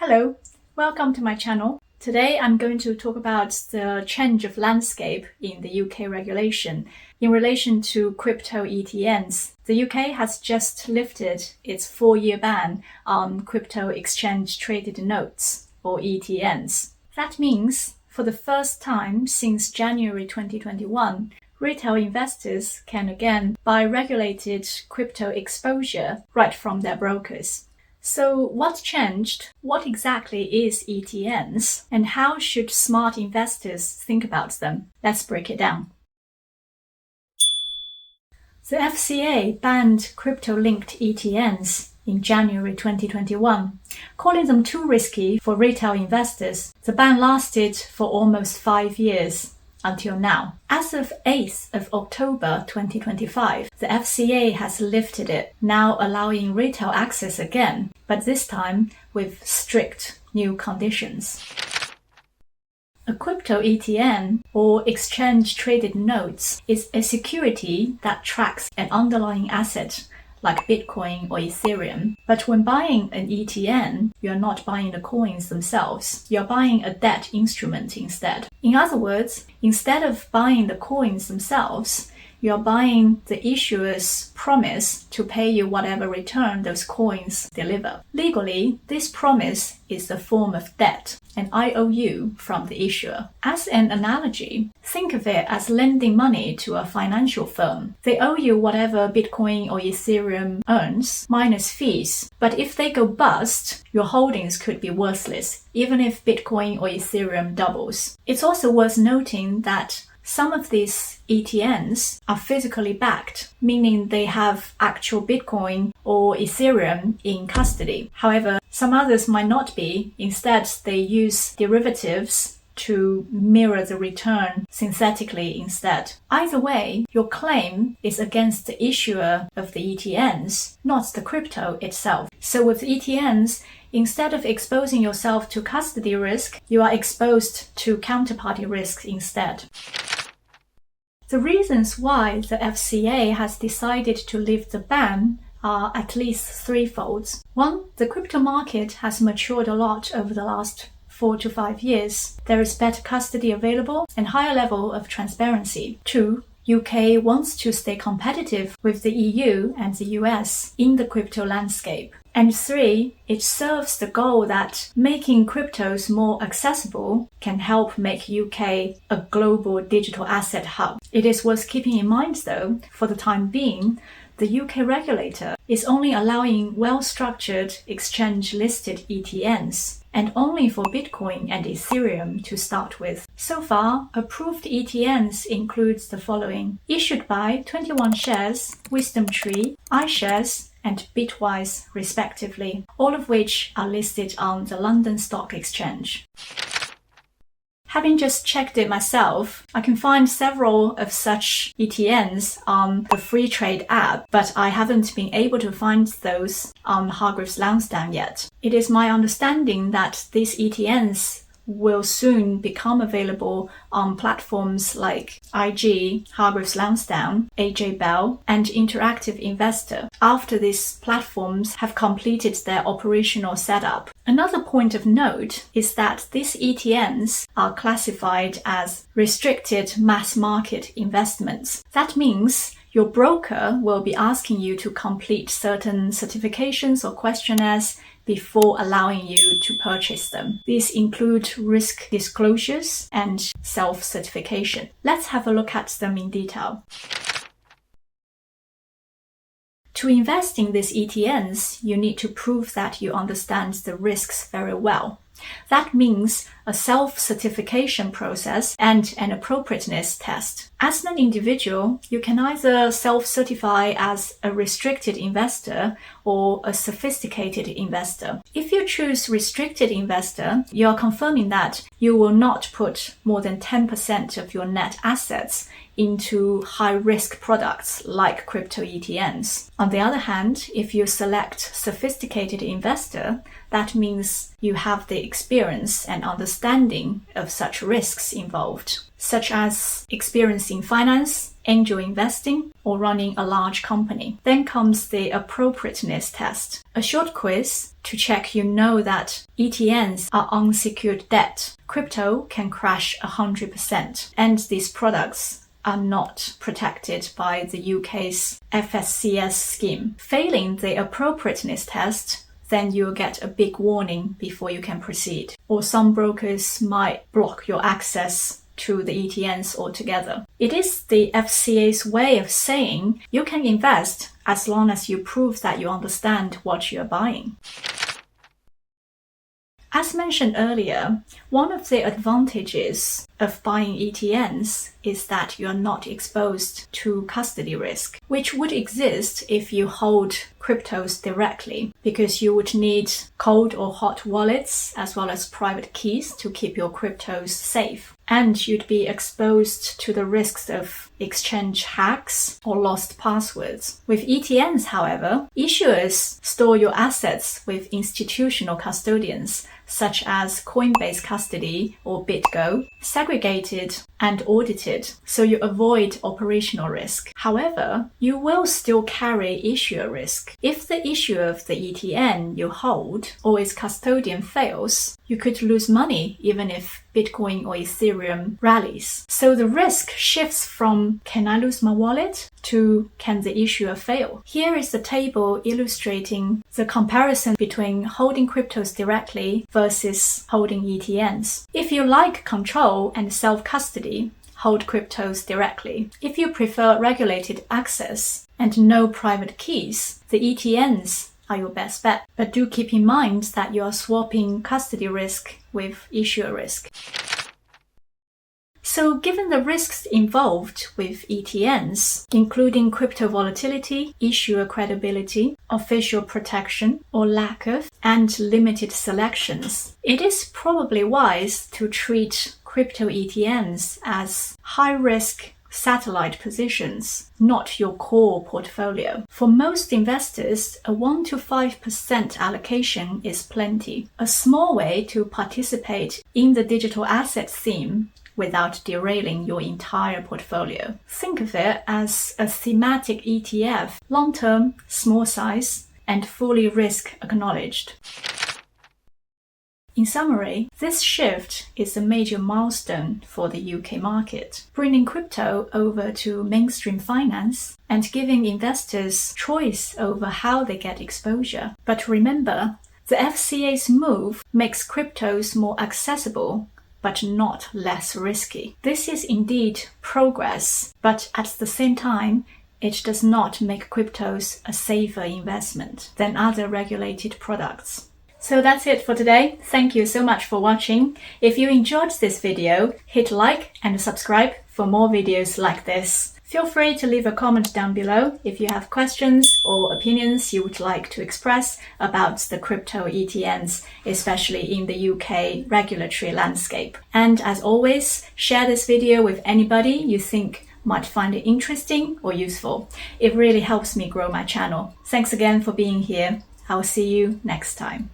Hello, welcome to my channel. Today I'm going to talk about the change of landscape in the UK regulation in relation to crypto ETNs. The UK has just lifted its 4-year ban on crypto exchange traded notes, or ETNs. That means, for the first time since January 2021, retail investors can again buy regulated crypto exposure right from their brokers. So what changed? What exactly is ETNs? And how should smart investors think about them? Let's break it down. The FCA banned crypto-linked ETNs in January 2021, calling them too risky for retail investors. The ban lasted for almost 5 years. Until now. As of 8th of October 2025, the FCA has lifted it, now allowing retail access again, but this time with strict new conditions. A crypto ETN, or exchange-traded notes, is a security that tracks an underlying asset like Bitcoin or Ethereum. But when buying an ETN, you're not buying the coins themselves. You're buying a debt instrument instead. In other words, instead of buying the coins themselves, you're buying the issuer's promise to pay you whatever return those coins deliver. Legally, this promise is a form of debt, an IOU from the issuer. As an analogy, think of it as lending money to a financial firm. They owe you whatever Bitcoin or Ethereum earns, minus fees. But if they go bust, your holdings could be worthless, even if Bitcoin or Ethereum doubles. It's also worth noting that some of these ETNs are physically backed, meaning they have actual Bitcoin or Ethereum in custody. However, some others might not be. Instead, they use derivatives to mirror the return synthetically instead. Either way, your claim is against the issuer of the ETNs, not the crypto itself. So with ETNs, instead of exposing yourself to custody risk, you are exposed to counterparty risk instead. The reasons why the FCA has decided to lift the ban are at least threefold. One, the crypto market has matured a lot over the last 4 to 5 years. There is better custody available and higher level of transparency. Two, UK wants to stay competitive with the EU and the US in the crypto landscape. And three, it serves the goal that making cryptos more accessible can help make UK a global digital asset hub. It is worth keeping in mind though, for the time being, the UK regulator is only allowing well-structured exchange-listed ETNs, and only for Bitcoin and Ethereum to start with. So far, approved ETNs include the following: issued by 21 Shares, Wisdom Tree, iShares, and Bitwise respectively, all of which are listed on the London Stock Exchange. Having just checked it myself, I can find several of such ETNs on the Free Trade app, but I haven't been able to find those on Hargreaves Lansdown yet. It is my understanding that these ETNs will soon become available on platforms like IG, Hargreaves Lansdown, AJ Bell, and Interactive Investor after these platforms have completed their operational setup. Another point of note is that these ETNs are classified as restricted mass market investments. That means your broker will be asking you to complete certain certifications or questionnaires before allowing you to purchase them. These include risk disclosures and self-certification. Let's have a look at them in detail. To invest in these ETNs, you need to prove that you understand the risks very well. That means a self-certification process and an appropriateness test. As an individual, you can either self-certify as a restricted investor or a sophisticated investor. If you choose restricted investor, you are confirming that you will not put more than 10% of your net assets into high-risk products like crypto ETNs. On the other hand, if you select sophisticated investor, That means you have the experience and understanding of such risks involved, such as experience in finance, angel investing, or running a large company. Then comes the appropriateness test, a short quiz to check you know that ETNs are unsecured debt. Crypto can crash 100%, and these products are not protected by the UK's FSCS scheme. Failing the appropriateness test, then you'll get a big warning before you can proceed. Or some brokers might block your access to the ETNs altogether. It is the FCA's way of saying you can invest as long as you prove that you understand what you're buying. As mentioned earlier, one of the advantages of buying ETNs is that you are not exposed to custody risk, which would exist if you hold cryptos directly, because you would need cold or hot wallets as well as private keys to keep your cryptos safe. And you'd be exposed to the risks of exchange hacks or lost passwords. With ETNs, however, issuers store your assets with institutional custodians, such as Coinbase Custody or BitGo, segregated and audited, so you avoid operational risk. However, you will still carry issuer risk. If the issuer of the ETN you hold or its custodian fails, you could lose money even if Bitcoin or Ethereum rallies. So the risk shifts from can I lose my wallet to can the issuer fail? Here is the table illustrating the comparison between holding cryptos directly versus holding ETNs. If you like control and self-custody, hold cryptos directly. If you prefer regulated access and no private keys, the ETNs are your best bet. But do keep in mind that you are swapping custody risk with issuer risk. So given the risks involved with ETNs, including crypto volatility, issuer credibility, official protection or lack of, and limited selections, it is probably wise to treat crypto ETNs as high-risk satellite positions, not your core portfolio. For most investors, a 1 to 5% allocation is plenty, a small way to participate in the digital asset theme without derailing your entire portfolio. Think of it as a thematic ETF, long-term, small size, and fully risk acknowledged. In summary, this shift is a major milestone for the UK market, bringing crypto over to mainstream finance and giving investors choice over how they get exposure. But remember, the FCA's move makes cryptos more accessible, but not less risky. This is indeed progress, but at the same time, it does not make cryptos a safer investment than other regulated products. So that's it for today. Thank you so much for watching. If you enjoyed this video, hit like and subscribe for more videos like this. Feel free to leave a comment down below if you have questions or opinions you would like to express about the crypto ETNs, especially in the UK regulatory landscape. And as always, share this video with anybody you think might find it interesting or useful. It really helps me grow my channel. Thanks again for being here. I'll see you next time.